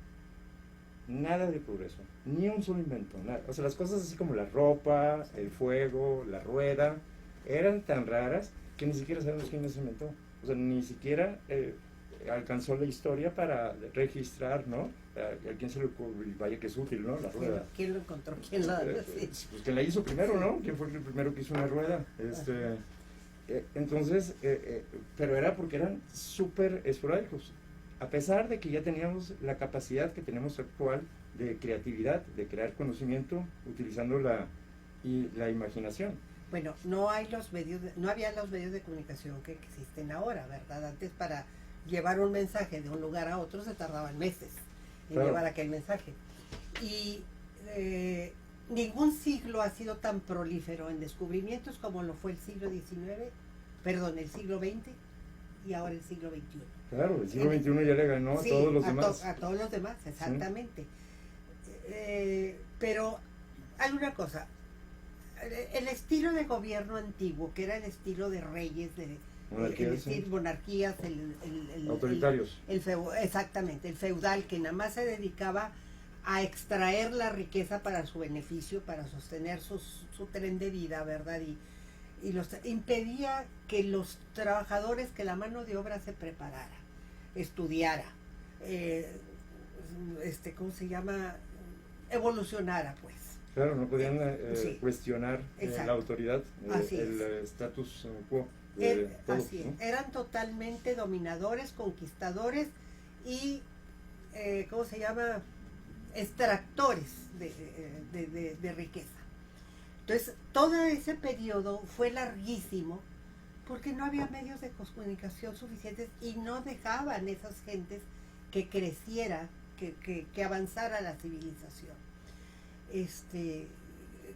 nada de progreso, ni un solo invento, nada. O sea, las cosas así como la ropa, el fuego, la rueda, eran tan raras que ni siquiera sabemos quién las inventó. O sea, ni siquiera alcanzó la historia para registrar, ¿no? A quién se le ocurrió, vaya que es útil, ¿no? La rueda. ¿Quién lo encontró? ¿Quién la pues que la hizo primero, ¿no? ¿Quién fue el primero que hizo una rueda? Entonces, pero era porque eran súper esporádicos. A pesar de que ya teníamos la capacidad que tenemos actual de creatividad, de crear conocimiento utilizando la imaginación. Bueno, no había los medios de comunicación que existen ahora, ¿verdad? Antes, para llevar un mensaje de un lugar a otro se tardaban meses en llevar aquel mensaje. Y ningún siglo ha sido tan prolífero en descubrimientos como lo fue el siglo XX y ahora el siglo XXI. Claro, el siglo XXI ya le ganó a todos los demás. A todos los demás, exactamente. ¿Sí? Pero hay una cosa, el estilo de gobierno antiguo, que era el estilo de reyes, monarquías, autoritarios. Exactamente, el feudal, que nada más se dedicaba a extraer la riqueza para su beneficio, para sostener su tren de vida, ¿verdad? Y impedía que los trabajadores, que la mano de obra se preparara, estudiara, ¿cómo se llama? Evolucionara, pues. Claro, no podían cuestionar la autoridad, el status quo. Así es. ¿No? Eran totalmente dominadores, conquistadores y, ¿cómo se llama? Extractores de riqueza. Entonces, todo ese periodo fue larguísimo porque no había medios de comunicación suficientes y no dejaban esas gentes que creciera, que avanzara la civilización.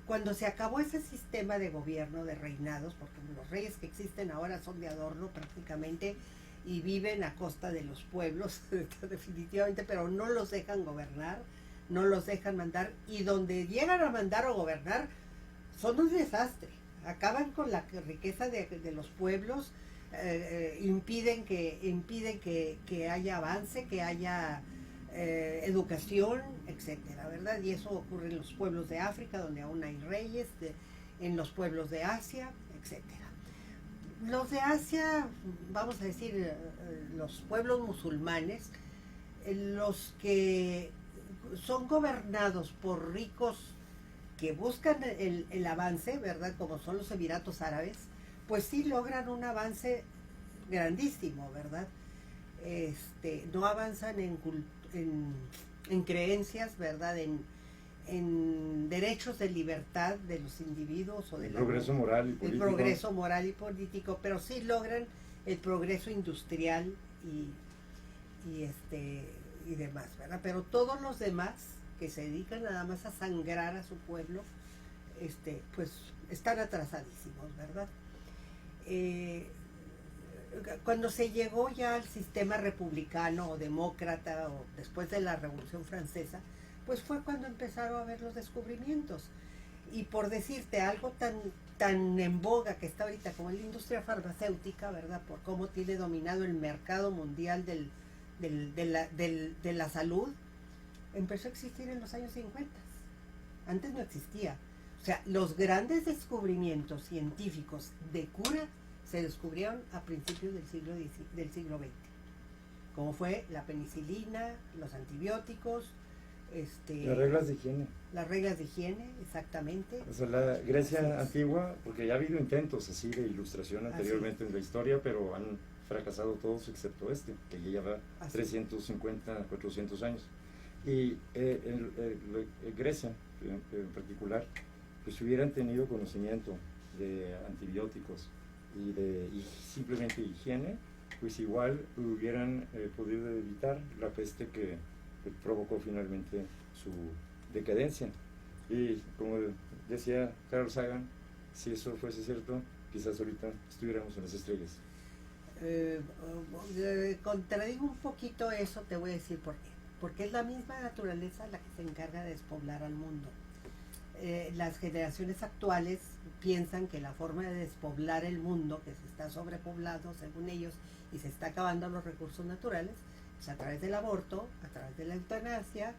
Cuando se acabó ese sistema de gobierno, de reinados, porque los reyes que existen ahora son de adorno prácticamente y viven a costa de los pueblos, definitivamente, pero no los dejan gobernar, no los dejan mandar, y donde llegan a mandar o gobernar son un desastre, acaban con la riqueza de los pueblos, impiden que haya avance, que haya educación, etcétera, ¿verdad? Y eso ocurre en los pueblos de África, donde aún hay reyes, en los pueblos de Asia, etcétera. Los de Asia, vamos a decir, los pueblos musulmanes, los que son gobernados por ricos que buscan el avance, ¿verdad? Como son los Emiratos Árabes, pues sí logran un avance grandísimo, ¿verdad? No avanzan en creencias, ¿verdad? En derechos de libertad de los individuos o del progreso moral y político. El progreso moral y político, pero sí logran el progreso industrial y demás, ¿verdad? Pero todos los demás que se dedican nada más a sangrar a su pueblo, pues están atrasadísimos, ¿verdad? Cuando se llegó ya al sistema republicano o demócrata, o después de la Revolución Francesa, pues fue cuando empezaron a haber los descubrimientos. Y por decirte algo tan en boga que está ahorita como la industria farmacéutica, ¿verdad? Por cómo tiene dominado el mercado mundial de la salud, empezó a existir en los años 50. Antes no existía. O sea, los grandes descubrimientos científicos de cura se descubrieron a principios del siglo XX, como fue la penicilina, los antibióticos, las reglas de higiene. Las reglas de higiene, exactamente. O sea, la Grecia antigua, porque ya ha habido intentos así de ilustración anteriormente en la historia, pero han fracasado todos excepto este, que ya lleva 350, 400 años. Y Grecia, en particular, pues si hubieran tenido conocimiento de antibióticos y simplemente higiene, pues igual hubieran podido evitar la peste que provocó finalmente su decadencia. Y como decía Carl Sagan, si eso fuese cierto, quizás ahorita estuviéramos en las estrellas. Contradigo un poquito eso, te voy a decir por qué. Porque es la misma naturaleza la que se encarga de despoblar al mundo. Las generaciones actuales piensan que la forma de despoblar el mundo, que se está sobrepoblado según ellos y se está acabando los recursos naturales, es a través del aborto, a través de la eutanasia,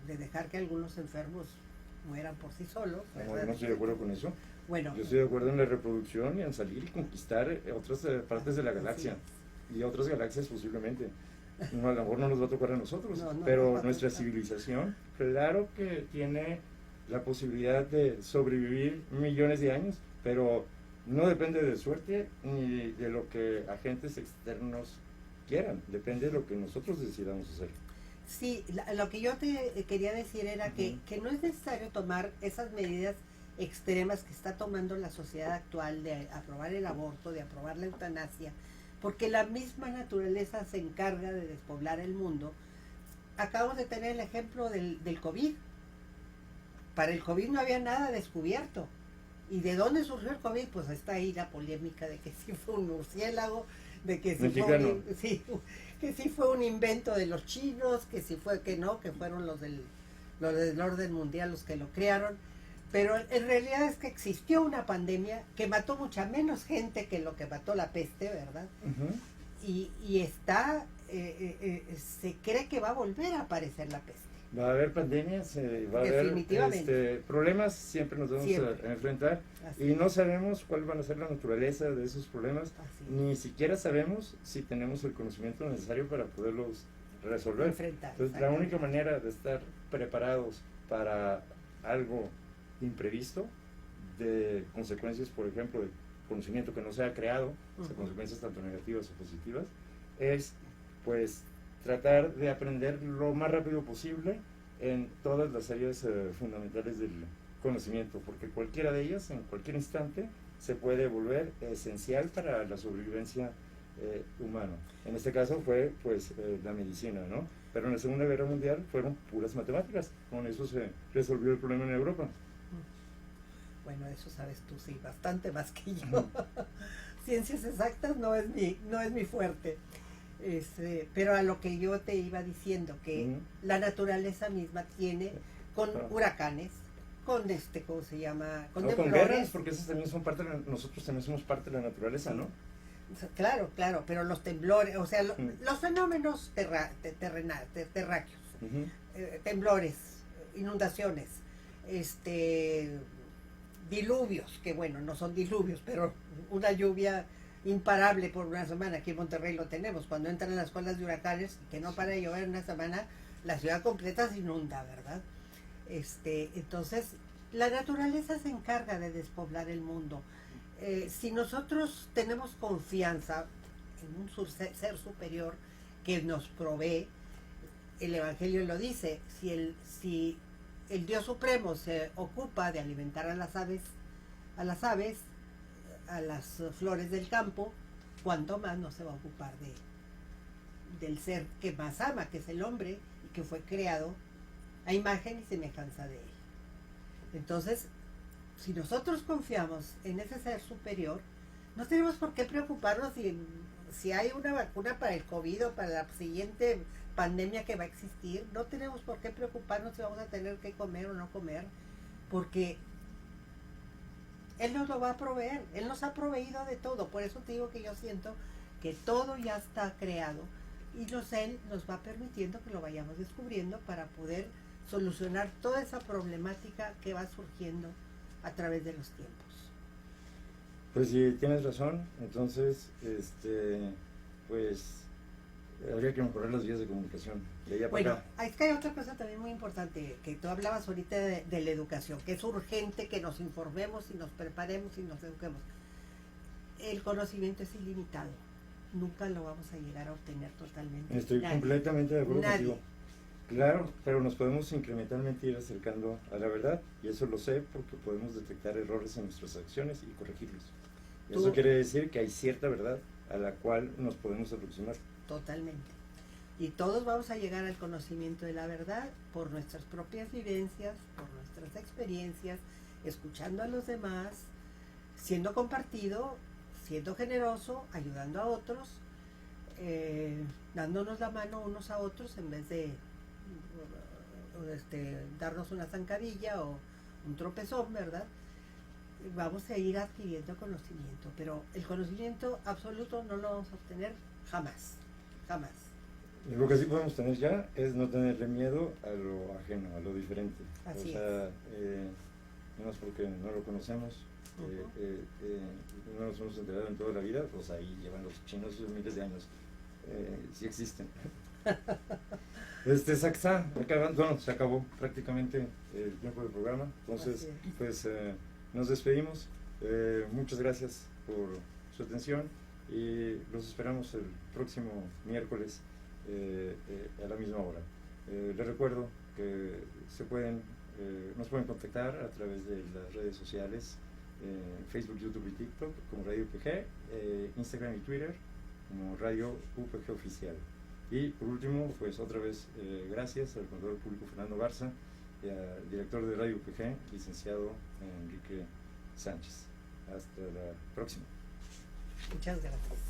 de dejar que algunos enfermos mueran por sí solos. No, no estoy de acuerdo con eso. Bueno, yo estoy de acuerdo en la reproducción y en salir y conquistar otras partes de la galaxia y otras galaxias posiblemente. No, a lo mejor no nos va a tocar a nosotros, pero nuestra civilización, claro que tiene la posibilidad de sobrevivir millones de años, pero no depende de suerte ni de lo que agentes externos quieran, depende de lo que nosotros decidamos hacer. Sí, lo que yo te quería decir era que no es necesario tomar esas medidas extremas que está tomando la sociedad actual de aprobar el aborto, de aprobar la eutanasia, porque la misma naturaleza se encarga de despoblar el mundo. Acabamos de tener el ejemplo del COVID. Para el COVID no había nada descubierto. ¿Y de dónde surgió el COVID? Pues está ahí la polémica de que sí fue un murciélago, de que sí fue un invento de los chinos, que sí fue que no, que fueron los del orden mundial los que lo crearon. Pero en realidad es que existió una pandemia que mató mucha menos gente que lo que mató la peste, ¿verdad? Y está, se cree que va a volver a aparecer la peste. Va a haber pandemias, va a haber problemas, siempre nos vamos a enfrentar. Y no sabemos cuál van a ser la naturaleza de esos problemas, ni siquiera sabemos si tenemos el conocimiento necesario para poderlos resolver. Entonces, la única manera de estar preparados para algo imprevisto, de consecuencias, por ejemplo, de conocimiento que no se ha creado, o sea, consecuencias tanto negativas o positivas, es pues tratar de aprender lo más rápido posible en todas las áreas fundamentales del conocimiento, porque cualquiera de ellas, en cualquier instante, se puede volver esencial para la sobrevivencia humana. En este caso fue pues la medicina, ¿no? Pero en la Segunda Guerra Mundial fueron puras matemáticas, con eso se resolvió el problema en Europa. Bueno, eso sabes tú, sí, bastante más que yo. Ciencias exactas no es mi fuerte. Pero a lo que yo te iba diciendo, que la naturaleza misma tiene con huracanes, con ¿cómo se llama? Con guerras, porque esas también son parte nosotros también somos parte de la naturaleza, ¿no? Claro, pero los temblores, o sea, los fenómenos terráqueos, temblores, inundaciones, diluvios, que bueno, no son diluvios, pero una lluvia imparable por una semana. Aquí en Monterrey lo tenemos, cuando entran las colas de huracanes, que no para de llover una semana, la ciudad completa se inunda, ¿verdad? Entonces, la naturaleza se encarga de despoblar el mundo. Si nosotros tenemos confianza en un ser superior que nos provee, el Evangelio lo dice, si el Dios Supremo se ocupa de alimentar a las aves, a las flores del campo, cuanto más no se va a ocupar del ser que más ama, que es el hombre, y que fue creado a imagen y semejanza de él. Entonces, si nosotros confiamos en ese ser superior, no tenemos por qué preocuparnos si hay una vacuna para el COVID o para la siguiente pandemia que va a existir. No tenemos por qué preocuparnos si vamos a tener que comer o no comer, porque Él nos lo va a proveer. Él nos ha proveído de todo. Por eso te digo que yo siento que todo ya está creado y Él nos va permitiendo que lo vayamos descubriendo para poder solucionar toda esa problemática que va surgiendo a través de los tiempos. Pues sí, tienes razón. Entonces, pues habría que mejorar las vías de comunicación. De allá para Bueno, acá. es que hay otra cosa también muy importante, que tú hablabas ahorita de la educación, que es urgente que nos informemos y nos preparemos y nos eduquemos. El conocimiento es ilimitado, nunca lo vamos a llegar a obtener totalmente. Estoy Nadie. completamente de acuerdo Nadie. contigo. Claro, pero nos podemos incrementalmente ir acercando a la verdad, y eso lo sé porque podemos detectar errores en nuestras acciones y corregirlos. Eso Tú- quiere decir que hay cierta verdad a la cual nos podemos aproximar. Totalmente. Y todos vamos a llegar al conocimiento de la verdad por nuestras propias vivencias, por nuestras experiencias, escuchando a los demás, siendo compartido, siendo generoso, ayudando a otros, dándonos la mano unos a otros en vez de darnos una zancadilla o un tropezón, ¿verdad? Vamos a ir adquiriendo conocimiento, pero el conocimiento absoluto no lo vamos a obtener jamás, jamás. Lo que sí podemos tener ya es no tenerle miedo a lo ajeno, a lo diferente. Así o sea, no es porque no lo conocemos, no nos hemos enterado en toda la vida, pues ahí llevan los chinos sus miles de años, sí existen. Se acabó prácticamente el tiempo del programa, entonces pues nos despedimos. Muchas gracias por su atención y los esperamos el próximo miércoles a la misma hora. Les recuerdo que nos pueden contactar a través de las redes sociales, Facebook, YouTube y TikTok como Radio UPG, Instagram y Twitter como Radio UPG Oficial. Y por último, pues otra vez gracias al contador público Fernando Garza y al director de Radio UPG, licenciado Enrique Sánchez. Hasta la próxima. Muchas gracias.